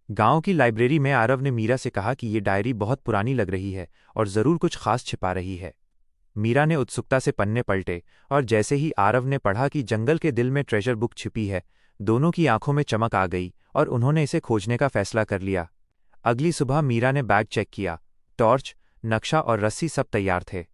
गांव की लाइब्रेरी में आरव ने मीरा से कहा कि ये डायरी बहुत पुरानी लग रही है और ज़रूर कुछ खास छिपा रही है। मीरा ने उत्सुकता से पन्ने पलटे और जैसे ही आरव ने पढ़ा कि जंगल के दिल में ट्रेजर बुक छिपी है, दोनों की आंखों में चमक आ गई और उन्होंने इसे खोजने का फैसला कर लिया। अगली सुबह मीरा ने बैग चेक किया। टॉर्च, नक्शा और रस्सी सब तैयार थे।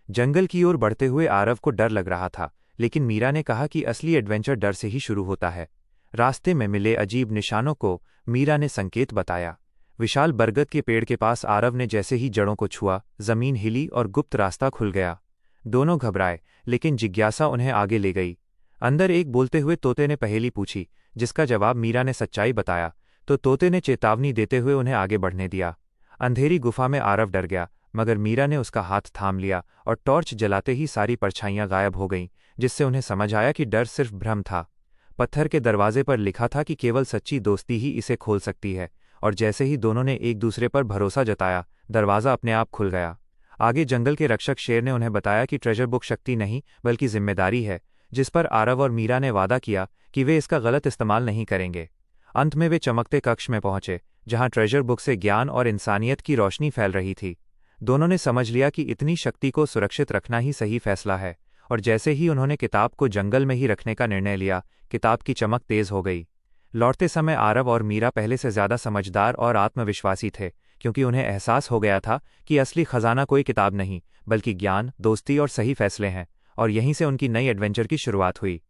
जंगल की ओर बढ़ते हुए आरव को डर लग रहा था, लेकिन मीरा ने कहा कि असली एडवेंचर डर से ही शुरू होता है। रास्ते में मिले अजीब निशानों को मीरा ने संकेत बताया। विशाल बरगद के पेड़ के पास आरव ने जैसे ही जड़ों को छुआ, जमीन हिली और गुप्त रास्ता खुल गया। दोनों घबराए, लेकिन जिज्ञासा उन्हें आगे ले गई। अंदर एक बोलते हुए तोते ने पहेली पूछी, जिसका जवाब मीरा ने सच्चाई बताया, तो तोते ने चेतावनी देते हुए उन्हें आगे बढ़ने दिया। अंधेरी गुफा में आरव डर गया, मगर मीरा ने उसका हाथ थाम लिया और टॉर्च जलाते ही सारी परछाइयां गायब हो गईं, जिससे उन्हें समझ आया कि डर सिर्फ भ्रम था। पत्थर के दरवाजे पर लिखा था कि केवल सच्ची दोस्ती ही इसे खोल सकती है, और जैसे ही दोनों ने एक दूसरे पर भरोसा जताया, दरवाज़ा अपने आप खुल गया। आगे जंगल के रक्षक शेर ने उन्हें बताया कि ट्रेजर बुक शक्ति नहीं बल्कि जिम्मेदारी है, जिस पर आरव और मीरा ने वादा किया कि वे इसका गलत इस्तेमाल नहीं करेंगे। अंत में वे चमकते कक्ष में पहुंचे, जहां ट्रेजर बुक से ज्ञान और इंसानियत की रोशनी फैल रही थी। दोनों ने समझ लिया कि इतनी शक्ति को सुरक्षित रखना ही सही फैसला है, और जैसे ही उन्होंने किताब को जंगल में ही रखने का निर्णय लिया, किताब की चमक तेज हो गई। लौटते समय आरव और मीरा पहले से ज्यादा समझदार और आत्मविश्वासी थे, क्योंकि उन्हें एहसास हो गया था कि असली खजाना कोई किताब नहीं, बल्कि ज्ञान, दोस्ती और सही फैसले हैं। और यहीं से उनकी नई एडवेंचर की शुरुआत हुई।